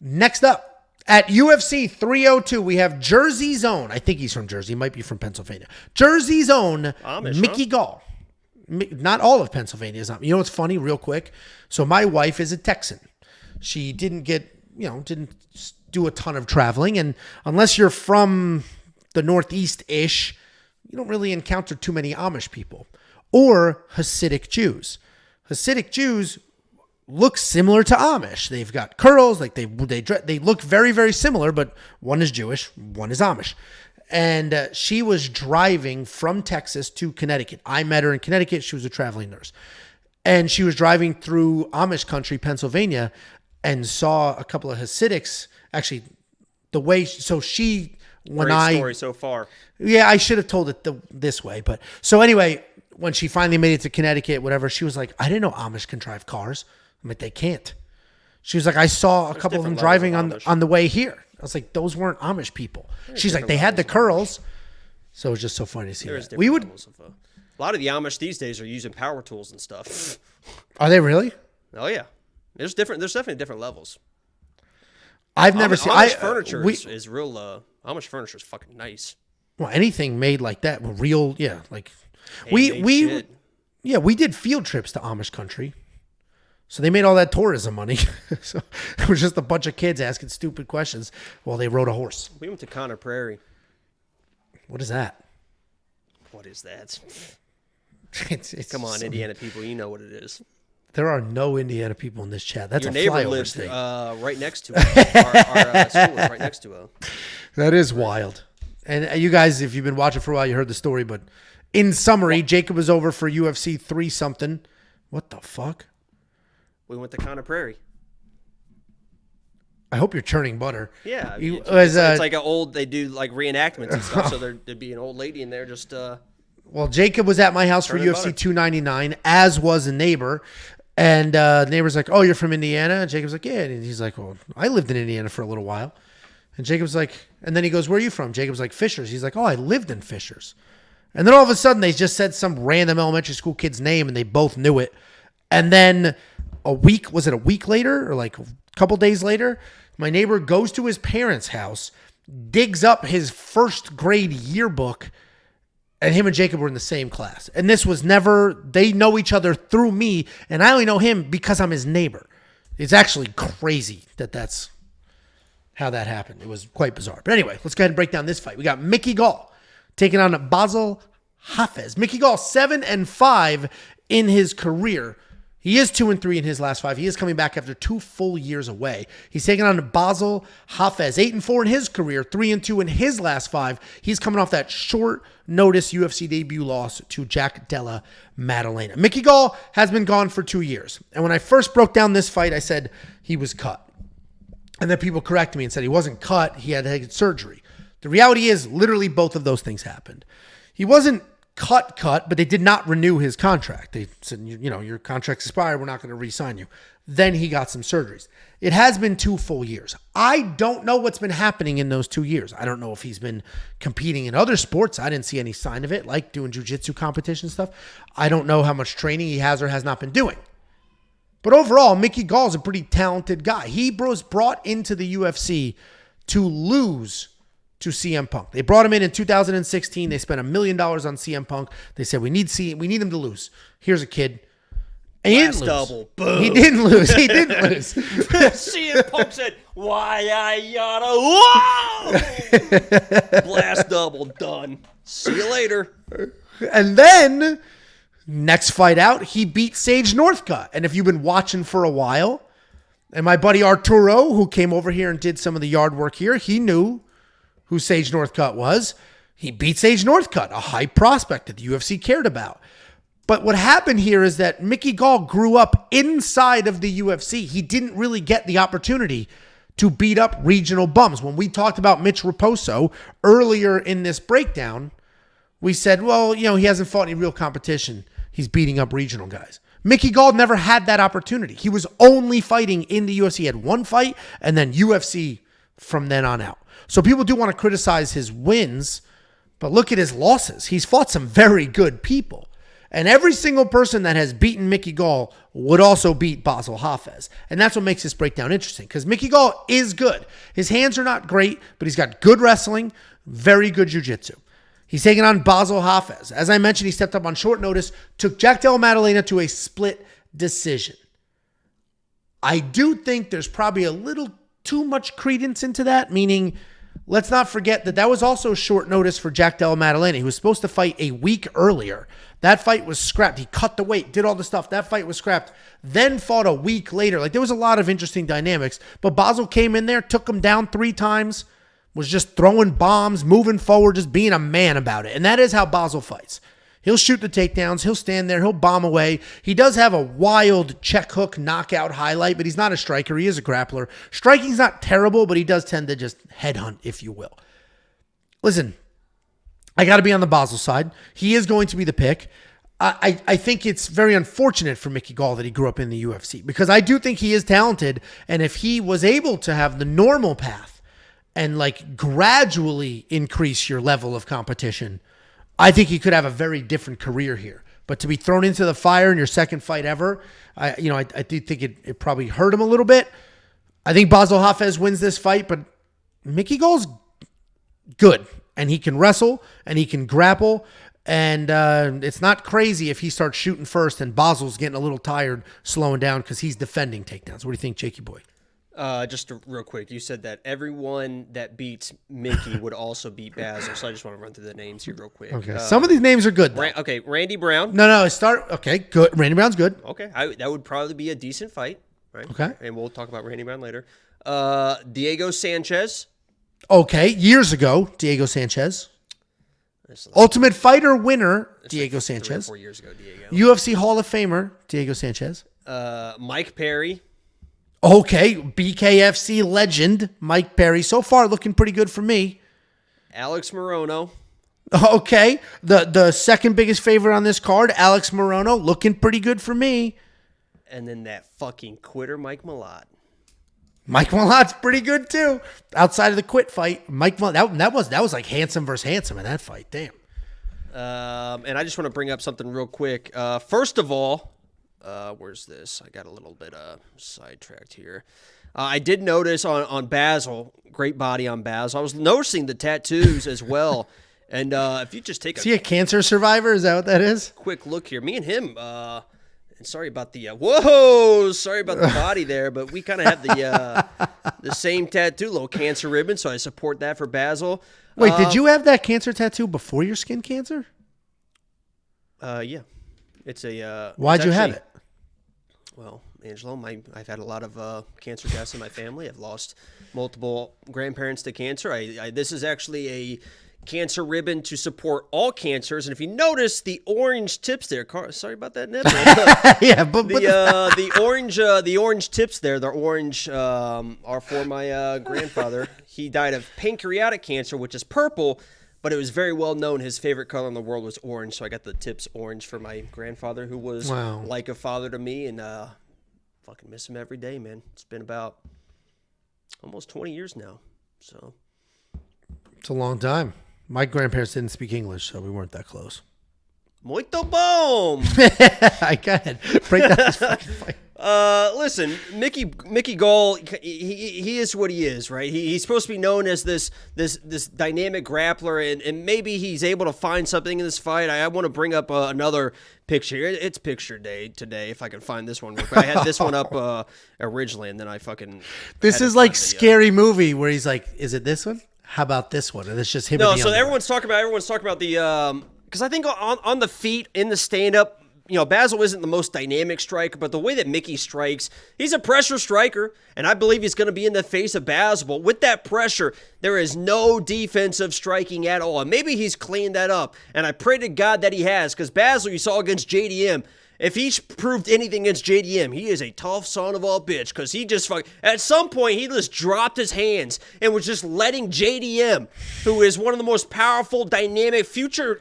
Next up, at UFC 302, we have Jersey's own. I think he's from Jersey. He might be from Pennsylvania. Jersey's own Amish, Mickey Gall. Not all of Pennsylvania is Amish. You know what's funny, real quick? So my wife is a Texan. She didn't didn't do a ton of traveling. And unless you're from the Northeast-ish, you don't really encounter too many Amish people. Or Hasidic Jews. Hasidic Jews look similar to Amish. They've got curls, like they look very, very similar, but one is Jewish, one is Amish. And she was driving from Texas to Connecticut. I met her in Connecticut. She was a traveling nurse. And she was driving through Amish country, Pennsylvania, and saw a couple of Hasidics. Actually, great story so far. Yeah, I should have told it this way. But so anyway, when she finally made it to Connecticut, whatever, she was like, I didn't know Amish can drive cars. I'm like, they can't. She was like, I saw a couple of them driving on the way here. I was like, those weren't Amish people. She's like, they had the curls. So it was just so funny to see that. A lot of the Amish these days are using power tools and stuff. Are they really? Oh yeah, there's definitely different levels. I've never seen Amish furniture is real. Amish furniture is fucking nice. Well, anything made like that, real, yeah. Like we did field trips to Amish country. So they made all that tourism money. So it was just a bunch of kids asking stupid questions while they rode a horse. We went to Connor Prairie. What is that? What is that? Come on, Indiana people, you know what it is. There are no Indiana people in this chat. That's your a neighbor flyover lives state. Right next to it. Our school is right next to it. That is wild. And you guys, if you've been watching for a while, you heard the story. But in summary, Jacob was over for UFC 3-something. What the fuck? We went to Connor Prairie. I hope you're churning butter. Yeah. It's like they do like reenactments and stuff. So there'd be an old lady in there just... Well, Jacob was at my house for UFC 299, as was a neighbor. And the neighbor's like, oh, you're from Indiana? And Jacob's like, yeah. And he's like, well, I lived in Indiana for a little while. And Jacob's like, and then he goes, where are you from? Jacob's like, Fishers. He's like, oh, I lived in Fishers. And then all of a sudden, they just said some random elementary school kid's name, and they both knew it. And then a week later, or like a couple days later, my neighbor goes to his parents' house, digs up his first grade yearbook, and him and Jacob were in the same class. And this was they know each other through me, and I only know him because I'm his neighbor. It's actually crazy that that's how that happened. It was quite bizarre. But anyway, let's go ahead and break down this fight. We got Mickey Gall taking on Bassil Hafez. Mickey Gall 7-5 in his career. He is 2-3 in his last 5. He is coming back after 2 full years away. He's taking on Bassil Hafez, 8-4 in his career, 3-2 in his last 5. He's coming off that short notice UFC debut loss to Jack Della Maddalena. Mickey Gall has been gone for 2 years. And when I first broke down this fight, I said he was cut. And then people corrected me and said he wasn't cut. He had to get surgery. The reality is literally both of those things happened. He wasn't cut, but they did not renew his contract. They said, your contract's expired. We're not going to re-sign you. Then he got some surgeries. It has been 2 full years. I don't know what's been happening in those 2 years. I don't know if he's been competing in other sports. I didn't see any sign of it, like doing jiu-jitsu competition stuff. I don't know how much training he has or has not been doing. But overall, Mickey Gall is a pretty talented guy. He was brought into the UFC to lose to CM Punk. They brought him in 2016. They spent $1 million on CM Punk. They said, we need him to lose. Here's a kid. And he didn't lose. Double. Boom. He didn't lose. He didn't lose. CM Punk said, why I yada. Whoa! Blast double. Done. See you later. And then, next fight out, he beat Sage Northcutt. And if you've been watching for a while, and my buddy Arturo, who came over here and did some of the yard work here, he knew who Sage Northcutt was. He beat Sage Northcutt, a high prospect that the UFC cared about. But what happened here is that Mickey Gall grew up inside of the UFC. He didn't really get the opportunity to beat up regional bums. When we talked about Mitch Raposo earlier in this breakdown, we said, well, he hasn't fought any real competition. He's beating up regional guys. Mickey Gall never had that opportunity. He was only fighting in the UFC. He had one fight and then UFC from then on out. So people do want to criticize his wins, but look at his losses. He's fought some very good people. And every single person that has beaten Mickey Gall would also beat Bassil Hafez. And that's what makes this breakdown interesting, because Mickey Gall is good. His hands are not great, but he's got good wrestling, very good jiu-jitsu. He's taking on Bassil Hafez. As I mentioned, he stepped up on short notice, took Jack Della Maddalena to a split decision. I do think there's probably a little too much credence into that, meaning let's not forget that was also short notice for Jack Della Maddalena. He was supposed to fight a week earlier. That fight was scrapped. He cut the weight, did all the stuff. That fight was scrapped, then fought a week later. Like, there was a lot of interesting dynamics, but Bassil came in there, took him down 3 times, was just throwing bombs, moving forward, just being a man about it. And that is how Bassil fights. He'll shoot the takedowns. He'll stand there. He'll bomb away. He does have a wild check hook knockout highlight, but he's not a striker. He is a grappler. Striking's not terrible, but he does tend to just headhunt, if you will. Listen, I got to be on the Bassil side. He is going to be the pick. I think it's very unfortunate for Mickey Gall that he grew up in the UFC, because I do think he is talented, and if he was able to have the normal path and like gradually increase your level of competition, I think he could have a very different career here. But to be thrown into the fire in your second fight ever, I do think it probably hurt him a little bit. I think Bassil Hafez wins this fight, but Mickey Gall's good, and he can wrestle, and he can grapple, and it's not crazy if he starts shooting first and Bassil's getting a little tired, slowing down, because he's defending takedowns. What do you think, Jakey boy? Just real quick, you said that everyone that beats Mickey would also beat Bassil, so I just want to run through the names here real quick. Okay, some of these names are good, though. Randy Brown. Okay, good. Randy Brown's good. Okay, that would probably be a decent fight, right? Okay. And we'll talk about Randy Brown later. Diego Sanchez. Okay, years ago, Diego Sanchez. Ultimate Fighter winner, Diego Sanchez. 3 or 4 years ago, Diego. UFC Hall of Famer, Diego Sanchez. Mike Perry. Okay, BKFC legend, Mike Perry. So far, looking pretty good for me. Alex Morono. Okay, the second biggest favorite on this card, Alex Morono, looking pretty good for me. And then that fucking quitter, Mike Malott. Mike Malott's pretty good too. Outside of the quit fight, Mike Malott, that was like handsome versus handsome in that fight. Damn. And I just want to bring up something real quick. First of all, where's this? I got a little bit sidetracked here. I did notice on Bassil, great body on Bassil. I was noticing the tattoos as well. And if you just take is he a cancer survivor? Is that what that is? Quick look here. Me and him, and sorry about the, sorry about the body there, but we kind of have the same tattoo, little cancer ribbon, so I support that for Bassil. Wait, did you have that cancer tattoo before your skin cancer? Yeah. It's a. Why'd you have it? Well, Angelo, I've had a lot of cancer deaths in my family. I've lost multiple grandparents to cancer. This is actually a cancer ribbon to support all cancers. And if you notice the orange tips there, sorry about that nipple. Yeah, but the orange tips there, the orange are for my grandfather. He died of pancreatic cancer, which is purple. But it was very well known his favorite color in the world was orange, so I got the tips orange for my grandfather, who was like a father to me, and fucking miss him every day, man. It's been about almost 20 years now, so. It's a long time. My grandparents didn't speak English, so we weren't that close. Muito bom! I can break down this fucking fight. Listen, Mickey Gall, he is what he is, right? He's supposed to be known as this dynamic grappler, and maybe he's able to find something in this fight. I want to bring up another picture. It's picture day today, if I can find this one real quick. I had this one up originally, and then I fucking. This is like Scary Movie where he's like, "Is it this one? How about this one?" And it's just him. No, so everyone's talking about the because I think on the feet in the stand up. You know, Bassil isn't the most dynamic striker, but the way that Mickey strikes, he's a pressure striker, and I believe he's going to be in the face of Bassil. But with that pressure, there is no defensive striking at all. And maybe he's cleaned that up, and I pray to God that he has, because Bassil, you saw against JDM, if he's proved anything against JDM, he is a tough son of a bitch, because he just at some point, he just dropped his hands and was just letting JDM, who is one of the most powerful, dynamic future,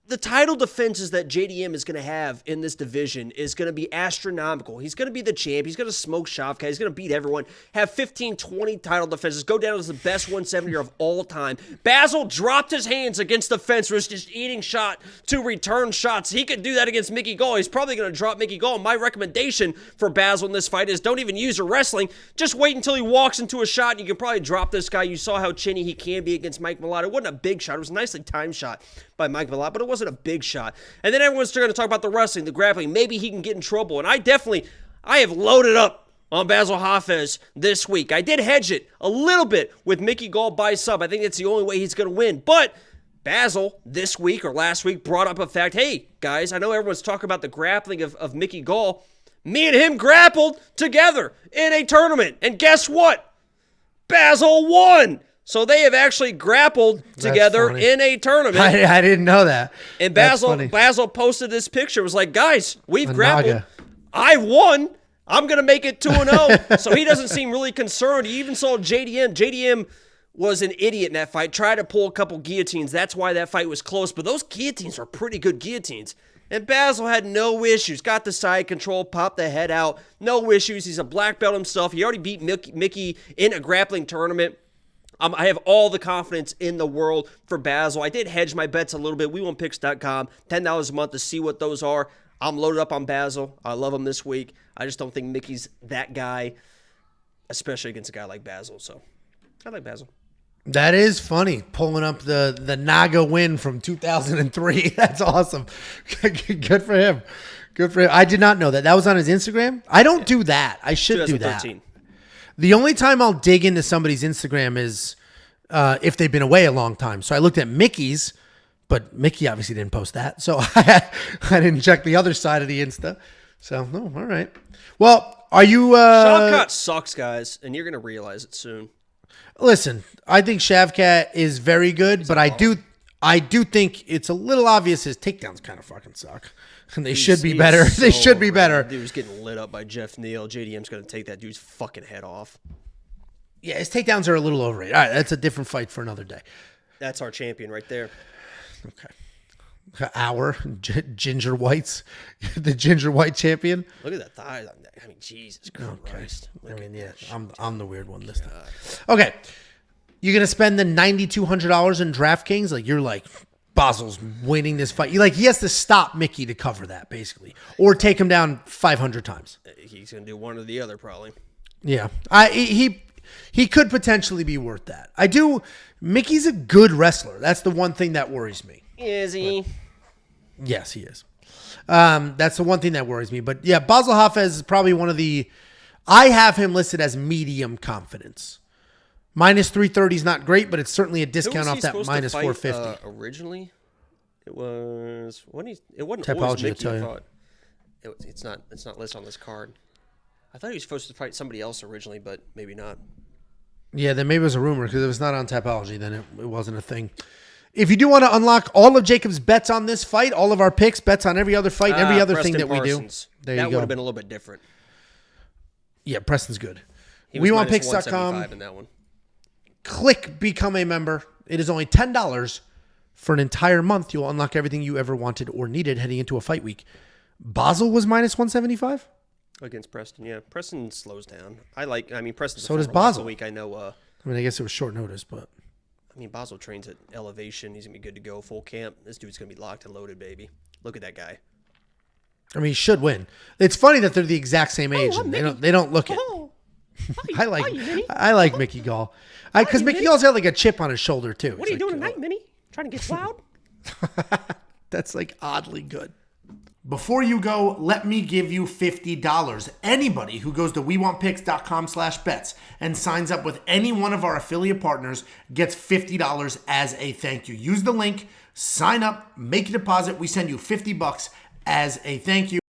the title defenses that JDM is going to have in this division is going to be astronomical. He's going to be the champ. He's going to smoke Shavkat. He's going to beat everyone. Have 15, 20 title defenses. Go down as the best 170er of all time. Bassil dropped his hands against the fence. Was just eating shot to return shots. He could do that against Mickey Gall. He's probably going to drop Mickey Gall. My recommendation for Bassil in this fight is don't even use your wrestling. Just wait until he walks into a shot, and you can probably drop this guy. You saw how chinny he can be against Mike Malott. It wasn't a big shot. It was a nicely timed shot by Mike Malott, but it wasn't a big shot. And then everyone's going to talk about the wrestling, the grappling. Maybe he can get in trouble. And I have loaded up on Bassil Hafez this week. I did hedge it a little bit with Mickey Gall by sub. I think that's the only way he's going to win. But Bassil this week or last week brought up a fact. Hey, guys, I know everyone's talking about the grappling of Mickey Gall. Me and him grappled together in a tournament. And guess what? Bassil won. So they have actually grappled together in a tournament. I didn't know that. And Bassil posted this picture. It was like, guys, we've grappled. I won. I'm going to make it 2-0. So he doesn't seem really concerned. You even saw JDM. JDM was an idiot in that fight. Tried to pull a couple guillotines. That's why that fight was close. But those guillotines are pretty good guillotines. And Bassil had no issues. Got the side control, popped the head out. No issues. He's a black belt himself. He already beat Mickey in a grappling tournament. I have all the confidence in the world for Bassil. I did hedge my bets a little bit. WeWantPicks.com, $10 a month to see what those are. I'm loaded up on Bassil. I love him this week. I just don't think Mickey's that guy, especially against a guy like Bassil. So I like Bassil. That is funny, pulling up the Naga win from 2003. That's awesome. Good for him. Good for him. I did not know that. That was on his Instagram? I don't do that. I should do that. The only time I'll dig into somebody's Instagram is if they've been away a long time. So I looked at Mickey's, but Mickey obviously didn't post that. So I didn't check the other side of the Insta. So, oh, all right. Well, are you... Shavkat sucks, guys, and you're going to realize it soon. Listen, I think Shavkat is very good, but I do think it's a little obvious his takedowns kind of fucking suck. And they should be better. They should be better. Dude was getting lit up by Jeff Neal. JDM's going to take that dude's fucking head off. Yeah, his takedowns are a little overrated. All right, that's a different fight for another day. That's our champion right there. Okay. Our Ginger Whites, the Ginger White champion. Look at that thigh. I mean, Jesus Christ. Okay. I mean, yeah, I'm the weird one this time. Okay. You're going to spend the $9,200 in DraftKings? Like, you're like, Bassil's winning this fight. He has to stop Mickey to cover that, basically. Or take him down 500 times. He's going to do one or the other, probably. Yeah. He could potentially be worth that. Mickey's a good wrestler. That's the one thing that worries me. Is he? Yes, he is. That's the one thing that worries me. But yeah, Bassil Hafez is probably one of the... I have him listed as medium confidence. Minus 330 is not great, but it's certainly a discount off that minus 450. Originally, it was it wasn't Typology, always Mickey. I'll tell you. It's not listed on this card. I thought he was supposed to fight somebody else originally, but maybe not. Yeah, then maybe it was a rumor because it was not on Typology. Then it wasn't a thing. If you do want to unlock all of Jacob's bets on this fight, all of our picks, bets on every other fight, every other Preston thing that Parsons. We do, there you go. That would have been a little bit different. Yeah, Preston's good. WeWantPicks.com. In that one. Click Become a Member. It is only $10 for an entire month. You'll unlock everything you ever wanted or needed heading into a fight week. Bassil was minus 175 against Preston. Yeah, Preston slows down. Preston. So does Bassil. Week I know. I guess it was short notice, but Bassil trains at elevation. He's gonna be good to go full camp. This dude's gonna be locked and loaded, baby. Look at that guy. He should win. It's funny that they're the exact same age. And they don't look it. I like Mickey Gall. Because Mickey Gall's got like a chip on his shoulder too. What are you doing tonight, Minnie? Trying to get loud? That's like oddly good. Before you go, let me give you $50. Anybody who goes to WeWantPicks.com/bets and signs up with any one of our affiliate partners gets $50 as a thank you. Use the link, sign up, make a deposit. We send you $50 as a thank you.